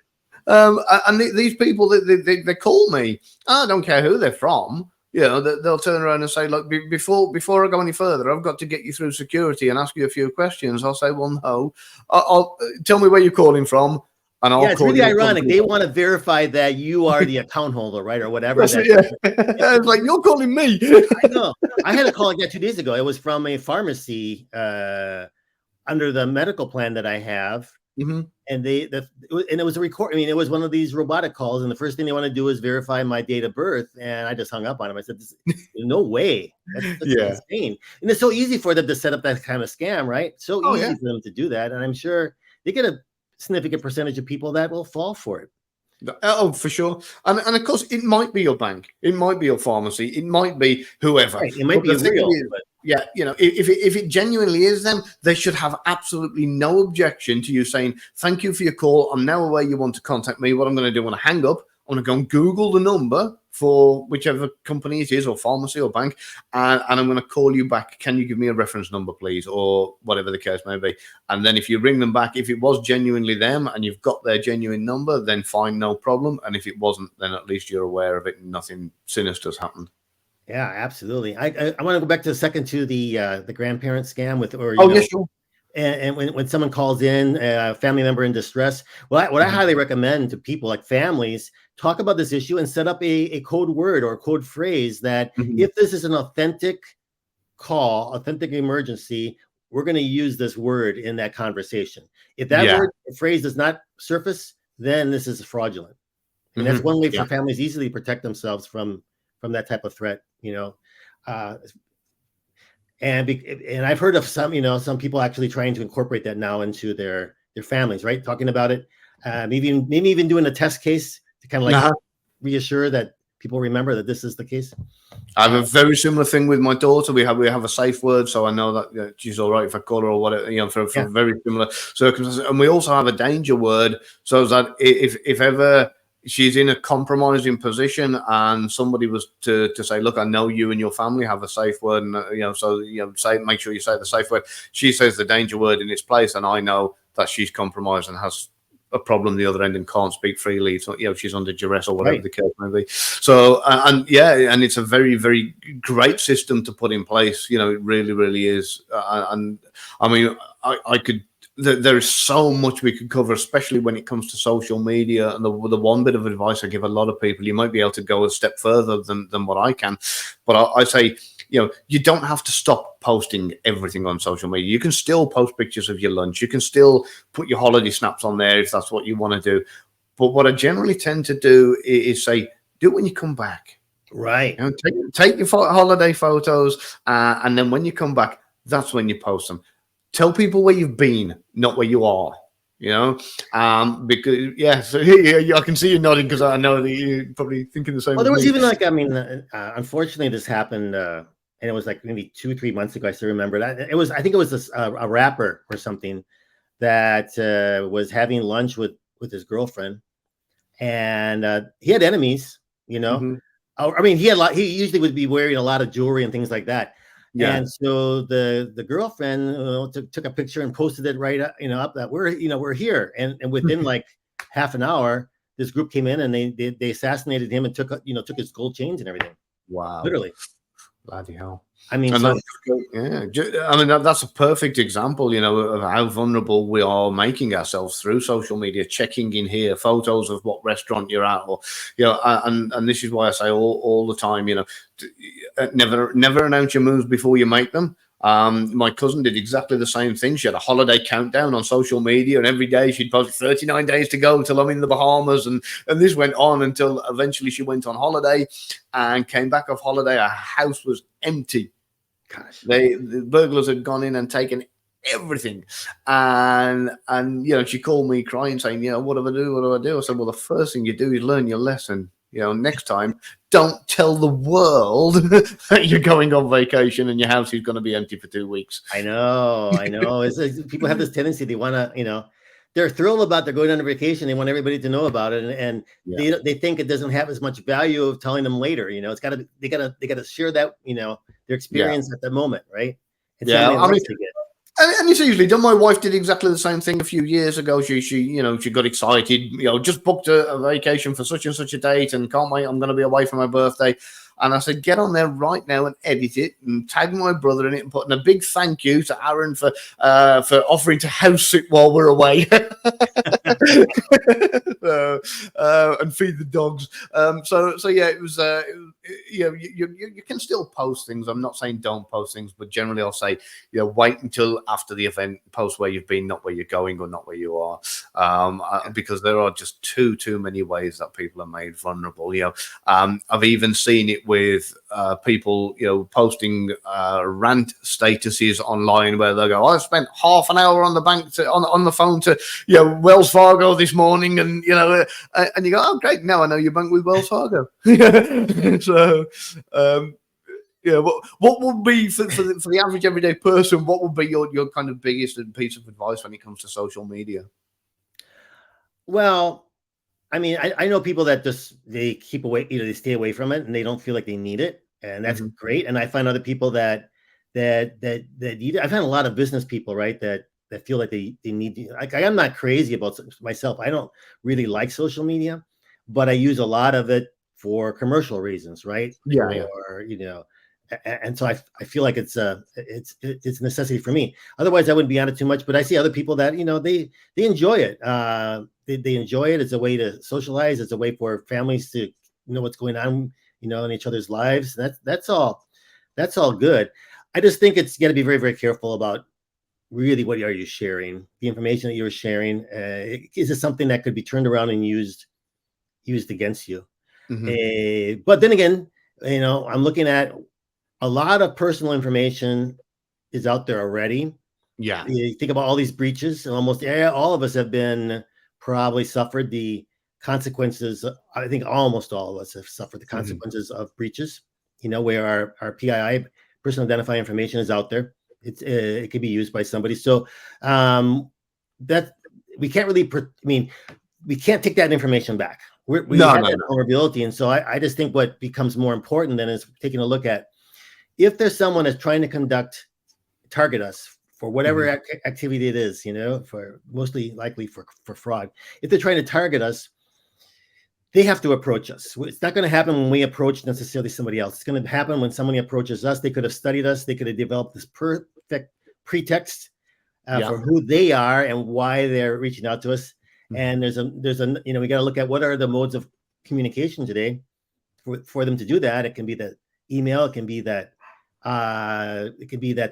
And these people, they call me. I don't care who they're from. They'll turn around and say, look, before I go any further, I've got to get you through security and ask you a few questions. I'll say, well, no. I'll tell me where you're calling from. And it's really ironic. They want to verify that you are the account holder, right, or whatever. It's like, you're calling me. I know. I had a call like that 2 days ago. It was from a pharmacy under the medical plan that I have. And it was a record. I mean, it was one of these robotic calls, and the first thing they want to do is verify my date of birth. And I just hung up on him. I said, "No way! That's insane!" And it's so easy for them to set up that kind of scam, right? So easy for them to do that, and I'm sure they get a significant percentage of people that will fall for it. Oh, for sure. And of course, it might be your bank, it might be your pharmacy, it might be whoever. Right. It might be real. Yeah, if it genuinely is them, they should have absolutely no objection to you saying, thank you for your call. I'm now aware you want to contact me. What I'm going to do when I hang up, I'm going to go and Google the number for whichever company it is, or pharmacy or bank, and I'm going to call you back. Can you give me a reference number, please, or whatever the case may be? And then if you ring them back, if it was genuinely them and you've got their genuine number, then fine, no problem. And if it wasn't, then at least you're aware of it and nothing sinister has happened. Yeah, absolutely. I want to go back to the grandparent scam Sure. And when someone calls in, a family member in distress, what I highly recommend to people, like families, talk about this issue and set up a code word or a code phrase that if this is an authentic call, authentic emergency, we're going to use this word in that conversation. If that word or phrase does not surface, then this is fraudulent. And that's one way for Yeah. families easily protect themselves from that type of threat, and I've heard of some people actually trying to incorporate that now into their families, right? Talking about it, maybe even doing a test case to kind of like reassure that people remember that this is the case. I have a very similar thing with my daughter. We have a safe word, so I know that she's all right if I call her or whatever, for very similar circumstances. And we also have a danger word, so that if ever she's in a compromising position and somebody was to say, look, I know you and your family have a safe word, and make sure you say the safe word. She says the danger word in its place, and I know that she's compromised and has a problem the other end and can't speak freely. So she's under duress or whatever the case may be. So and it's a very, very great system to put in place. It really, really is. And I mean, I could. There is so much we could cover, especially when it comes to social media. And the one bit of advice I give a lot of people, you might be able to go a step further than what I can, but I say, you don't have to stop posting everything on social media. You can still post pictures of your lunch. You can still put your holiday snaps on there if that's what you want to do. But what I generally tend to do is say, do it when you come back. Right. Take your holiday photos, and then when you come back, that's when you post them. Tell people where you've been, not where you are. Because so I can see you nodding because I know that you're probably thinking the same. Well, there was even unfortunately, this happened, and it was like maybe 2-3 months ago. I still remember that. I think it was a rapper or something that was having lunch with his girlfriend, and he had enemies. I mean, he usually would be wearing a lot of jewelry and things like that. Yeah. And so the girlfriend took a picture and posted it right up, up that we're here, and within like half an hour, this group came in and they assassinated him and took his gold chains and everything. Wow, literally, bloody hell! I mean, that's a perfect example, of how vulnerable we are making ourselves through social media, checking in here, photos of what restaurant you're at, or, and this is why I say all the time, never announce your moves before you make them. My cousin did exactly the same thing. She had a holiday countdown on social media, and every day she'd post 39 days to go till I'm in the Bahamas, and this went on until eventually she went on holiday and came back off holiday. Her house was empty. Gosh, the burglars had gone in and taken everything, and she called me crying, saying, what do I do? I said, well, the first thing you do is learn your lesson. Next time, don't tell the world that you're going on vacation and your house is going to be empty for 2 weeks. I know. People have this tendency, they want to, they're thrilled about they're going on a vacation. They want everybody to know about it, and they think it doesn't have as much value of telling them later. It's got to they got to share that their experience at the moment, right? It's and it's usually done. My wife did exactly the same thing a few years ago. She got excited. Just booked a vacation for such and such a date, and can't wait. I'm going to be away for my birthday. And I said, get on there right now and edit it and tag my brother in it and put in a big thank you to Aaron for offering to house sit while we're away and feed the dogs. It was. You can still post things. I'm not saying don't post things, but generally I'll say, wait until after the event, post where you've been, not where you're going or not where you are, because there are just too many ways that people are made vulnerable. I've even seen it with people, posting rant statuses online where they go, I spent half an hour on the on the phone to Wells Fargo this morning, and and you go, oh great, now I know you bank with Wells Fargo. So what would be for the average everyday person, what would be your kind of biggest piece of advice when it comes to social media? Well, I mean, I know people that they keep away, they stay away from it and they don't feel like they need it, and that's great. And I find other people that need it. I find a lot of business people, right, that feel like they need. Like, I'm not crazy about myself. I don't really like social media, but I use a lot of it for commercial reasons, right? And so I feel like it's a necessity for me. Otherwise, I wouldn't be on it too much. But I see other people that they enjoy it. They enjoy it. It's a way to socialize. It's a way for families to know what's going on, in each other's lives. That's all good. I just think it's got to be very, very careful about really what are you sharing, the information that you're sharing. Is it something that could be turned around and used, used against you. Mm-hmm. But then again, I'm looking at a lot of personal information is out there already. Yeah. You think about all these breaches, and almost all of us have been probably suffered the consequences. I think almost all of us have suffered the consequences of breaches, where our PII, personal identifying information, is out there. It could be used by somebody. So that we can't really, we can't take that information back. We have that vulnerability. And so I just think what becomes more important then is taking a look at, if there's someone that's trying to target us for whatever activity it is, for mostly likely for fraud. If they're trying to target us, they have to approach us. It's not going to happen when we approach necessarily somebody else. It's going to happen when somebody approaches us. They could have studied us. They could have developed this perfect pretext for who they are and why they're reaching out to us. And there's a we got to look at what are the modes of communication today for them to do that. It can be that email. It can be that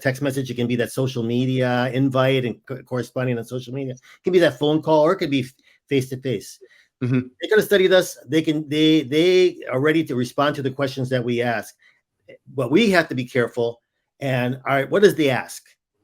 text message. It can be that social media invite and corresponding on social media. It can be that phone call, or it could be face to face. They could have studied us. They are ready to respond to the questions that we ask, but we have to be careful. And all right, what does they ask?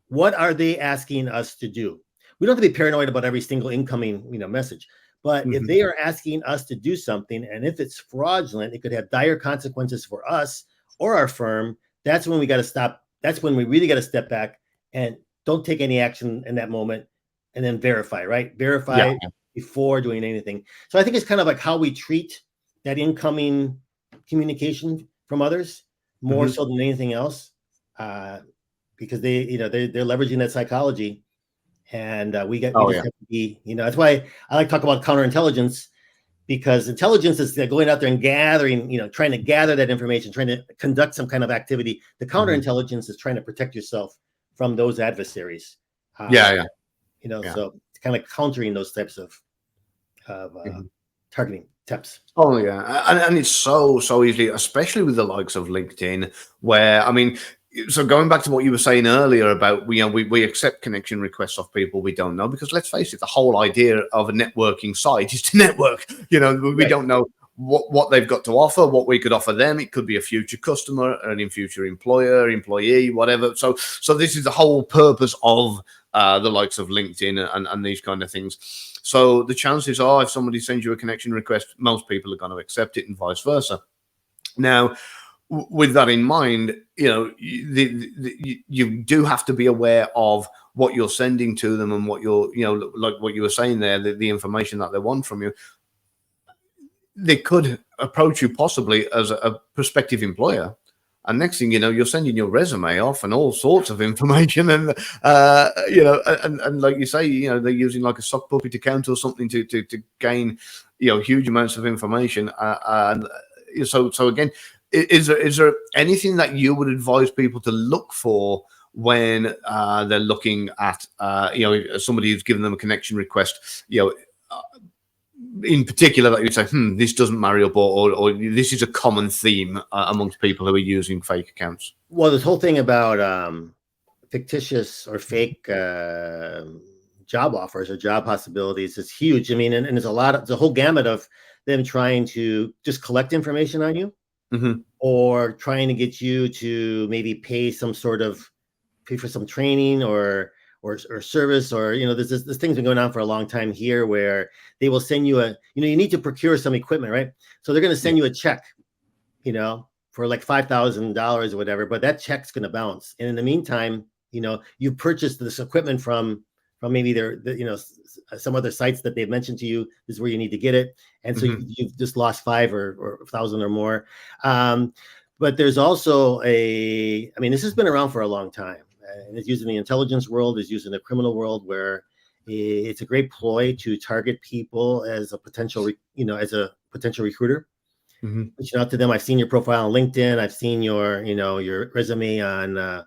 What are they asking us to do? We don't have to be paranoid about every single incoming message. But if they are asking us to do something, and if it's fraudulent, it could have dire consequences for us or our firm. That's when we got to stop. That's when we really got to step back and don't take any action in that moment, and then verify, right? Verify before doing anything. So I think it's kind of like how we treat that incoming communication from others more so than anything else, because they're leveraging that psychology, and we just have to be, that's why I like to talk about counterintelligence, because intelligence is going out there and gathering, trying to gather that information, trying to conduct some kind of activity. The counterintelligence is trying to protect yourself from those adversaries. So it's kind of countering those types of targeting tips. Oh yeah, and it's so easily, especially with the likes of LinkedIn, where so going back to what you were saying earlier about we accept connection requests off people we don't know, because let's face it, the whole idea of a networking site is to network. We don't know what they've got to offer, what we could offer them. It could be a future customer, an future employer, employee, whatever. So this is the whole purpose of the likes of LinkedIn and these kind of things. So the chances are, if somebody sends you a connection request, most people are going to accept it, and vice versa. Now, with that in mind, you do have to be aware of what you're sending to them, and what you're, like what you were saying there, the information that they want from you. They could approach you possibly as a prospective employer, and next thing you know, you're sending your resume off and all sorts of information, and and like you say, they're using like a sock puppet account or something to gain huge amounts of information, and so again, is there anything that you would advise people to look for when they're looking at somebody who's given them a connection request, in particular, that you'd say, this doesn't marry up, or this is a common theme amongst people who are using fake accounts? Well, this whole thing about fictitious or fake job offers or job possibilities is huge. And there's a whole gamut of them trying to just collect information on you, or trying to get you to maybe pay for some training or service, or this thing's been going on for a long time here, where they will send you you need to procure some equipment, right? So they're going to send you a check, for like $5,000 or whatever, but that check's going to bounce. And in the meantime, you purchased this equipment from maybe some other sites that they've mentioned to you. This is where you need to get it, and so you've just lost $5,000 or $1,000 or more. But there's also this has been around for a long time. And it's used in the intelligence world, it's used in the criminal world, where it's a great ploy to target people as a potential recruiter. Reaching out to them. I've seen your profile on LinkedIn. I've seen your resume on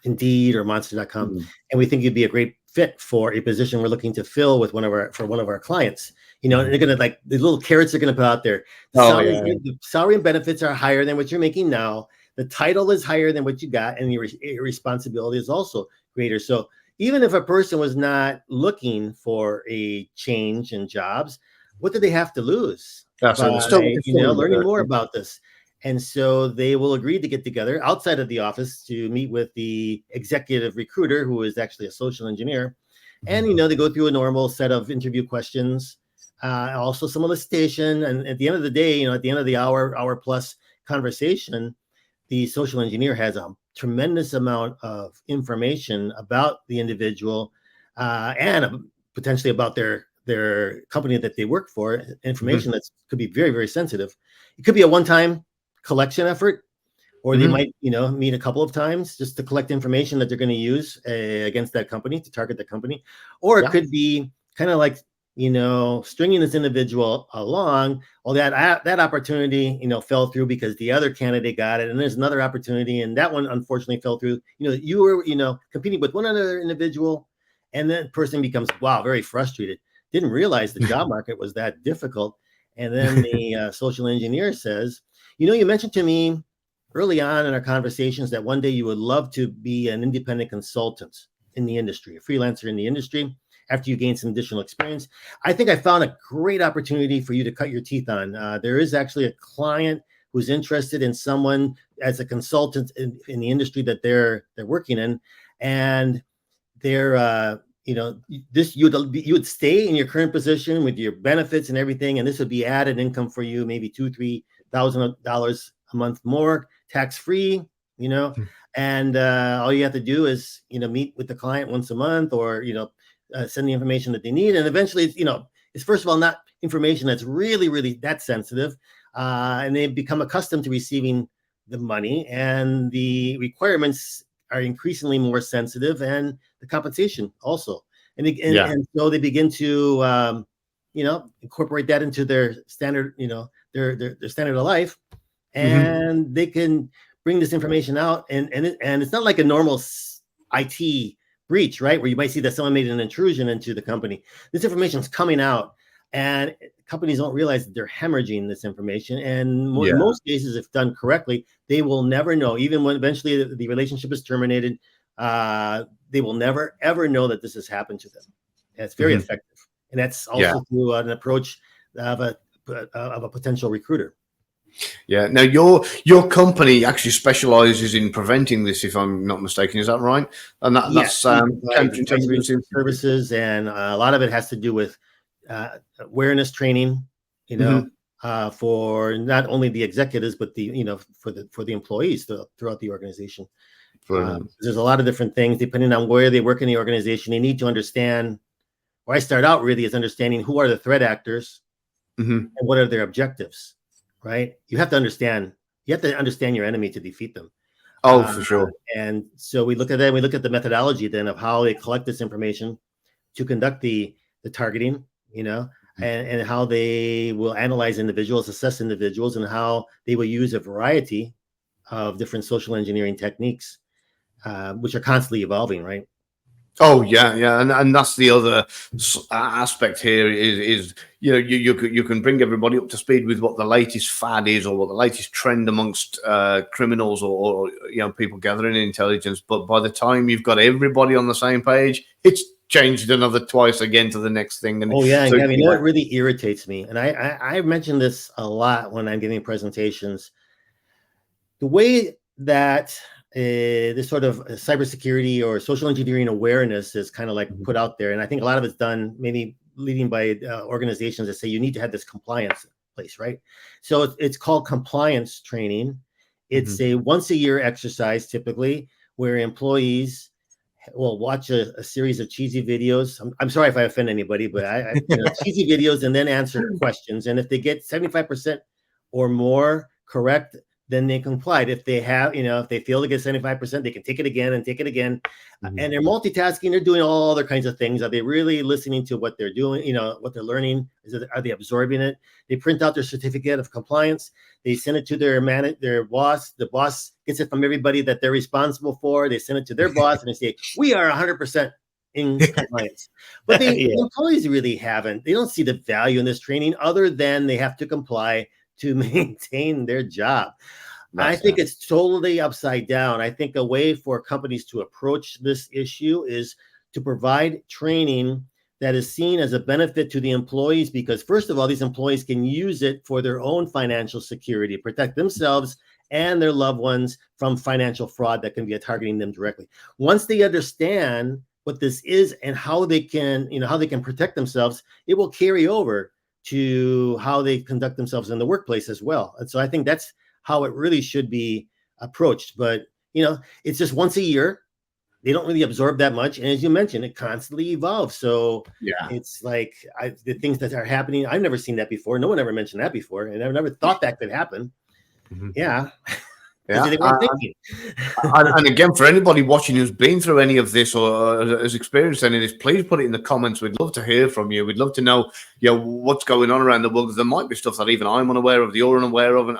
Indeed or Monster.com, and we think you'd be a great fit for a position we're looking to fill with one of our clients. And they're gonna, like, the little carrots they're gonna put out there. The salary and benefits are higher than what you're making now. The title is higher than what you got, and your responsibility is also greater. So even if a person was not looking for a change in jobs, what do they have to lose So by, it's still learning more about this? And so they will agree to get together outside of the office to meet with the executive recruiter, who is actually a social engineer. And, they go through a normal set of interview questions, also some elicitation. And at the end of the day, at the end of the hour plus conversation, the social engineer has a tremendous amount of information about the individual and potentially about their company that they work for, information that could be very, very sensitive. It could be a one-time collection effort, or they might, meet a couple of times just to collect information that they're going to use against that company, to target that company. Or it could be kind of like, stringing this individual along. Well, that opportunity, fell through because the other candidate got it, and there's another opportunity, and that one unfortunately fell through. You were, competing with one other individual, and that person becomes, wow, very frustrated. Didn't realize the job market was that difficult. And then the social engineer says, you mentioned to me early on in our conversations that one day you would love to be an independent consultant in the industry, a freelancer in the industry, after you gain some additional experience. I think I found a great opportunity for you to cut your teeth on. There is actually a client who's interested in someone as a consultant in the industry that they're working in, and they're this you would stay in your current position with your benefits and everything, and this would be added income for you, maybe $2,000-3,000 a month more, tax free. And all you have to do is meet with the client once a month, or send the information that they need, and eventually it's first of all not information that's really, really that sensitive, and they become accustomed to receiving the money, and the requirements are increasingly more sensitive, and the compensation also, and so they begin to incorporate that into their standard, their standard of life, and they can bring this information out, and it's not like a normal IT breach, right, where you might see that someone made an intrusion into the company. This information is coming out, and companies don't realize that they're hemorrhaging this information. And in most cases, if done correctly, they will never know. Even when eventually the relationship is terminated, they will never, ever know that this has happened to them. And it's very effective. And that's also through an approach of a potential recruiter. Yeah. Now, your company actually specializes in preventing this, if I'm not mistaken. Is that right? And that's counterintelligence services, and a lot of it has to do with awareness training. For not only the executives, but for the employees throughout the organization. There's a lot of different things depending on where they work in the organization. They need to understand. Where I start out really is understanding who are the threat actors and what are their objectives. Right? You have to understand your enemy to defeat them. For sure. And so we look at that. We look at the methodology then of how they collect this information to conduct the targeting, and how they will analyze individuals, assess individuals, and how they will use a variety of different social engineering techniques, which are constantly evolving, right? Oh yeah, and that's the other aspect here is you can bring everybody up to speed with what the latest fad is, or what the latest trend amongst criminals, or people gathering intelligence. But by the time you've got everybody on the same page, it's changed another twice again to the next thing. And Gavin, what really irritates me, and I mention this a lot when I'm giving presentations, the way that this sort of cybersecurity or social engineering awareness is kind of like put out there. And I think a lot of it's done maybe leading by organizations that say you need to have this compliance in place, right? So it's called compliance training. It's a once a year exercise typically, where employees will watch a series of cheesy videos. I'm sorry if I offend anybody, but cheesy videos, and then answer questions. And if they get 75% or more correct, then they complied. If they have, if they fail to get 75%, they can take it again and take it again. And they're multitasking. They're doing all other kinds of things. Are they really listening to what they're doing? What they're learning? Are they absorbing it? They print out their certificate of compliance. They send it to their boss. The boss gets it from everybody that they're responsible for. They send it to their boss, and they say, we are 100% in compliance. But the employees really haven't. They don't see the value in this training, other than they have to comply to maintain their job. I think it's totally upside down. I think a way for companies to approach this issue is to provide training that is seen as a benefit to the employees because, first of all, these employees can use it for their own financial security, protect themselves and their loved ones from financial fraud that can be targeting them directly. Once they understand what this is and how they can, how they can protect themselves, it will carry over to how they conduct themselves in the workplace as well. And so I think that's how it really should be approached. But, it's just once a year. They don't really absorb that much. And as you mentioned, it constantly evolves. So yeah, it's like the things that are happening. I've never seen that before. No one ever mentioned that before. And I've never thought that could happen. Mm-hmm. Yeah. Yeah. They weren't thinking. And again, for anybody watching who's been through any of this or has experienced any of this, please put it in the comments. We'd love to hear from you. We'd love to know, what's going on around the world. There might be stuff that even I'm unaware of, you're unaware of, and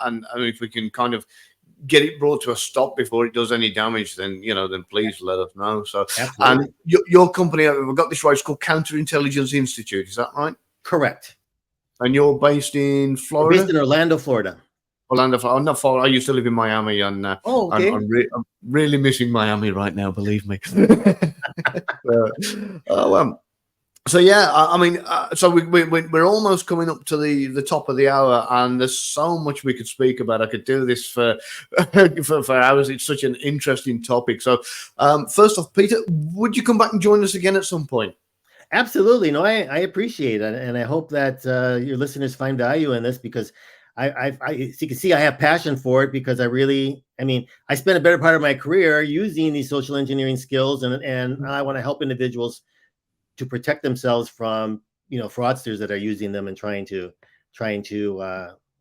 and if we can kind of get it brought to a stop before it does any damage, then then please let us know. So, absolutely. And your company, we've got this right, it's called Counterintelligence Institute. Is that right? Correct. And you're based in Florida? We're based in Orlando, Florida. Orlando, I'm not far. I used to live in Miami, and okay. I'm really missing Miami right now. Believe me. So yeah, I mean, so we're almost coming up to the top of the hour, and there's so much we could speak about. I could do this for for hours. It's such an interesting topic. So, first off, Peter, would you come back and join us again at some point? Absolutely. No, I appreciate it, and I hope that your listeners find value in this because as you can see, I have passion for it because I spent a better part of my career using these social engineering skills, and I want to help individuals to protect themselves from fraudsters that are using them and trying to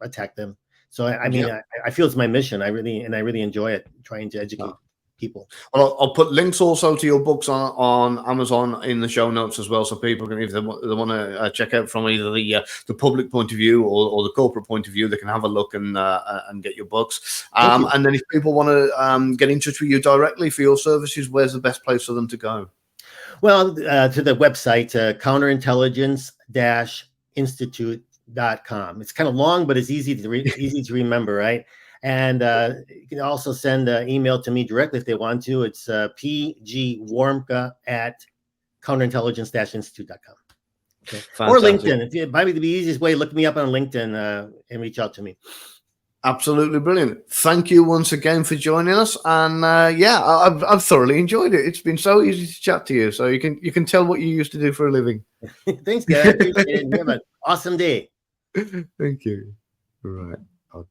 attack them. So I feel it's my mission. I really enjoy it, trying to educate people. Well, I'll put links also to your books on Amazon in the show notes as well, so people can, if they want to check out from either the public point of view or the corporate point of view, they can have a look and get your books. And then if people want to get in touch with you directly for your services, where's the best place for them to go? Well, to the website, counterintelligence-institute.com. It's kind of long, but it's easy to remember, right? And you can also send an email to me directly if they want to. It's pgwarmka@counterintelligence-institute.com. Okay. Or LinkedIn. Probably the easiest way, look me up on LinkedIn and reach out to me. Absolutely brilliant. Thank you once again for joining us. And I've thoroughly enjoyed it. It's been so easy to chat to you. So you can tell what you used to do for a living. Thanks, guys. I appreciate it. You have an awesome day. Thank you. All right.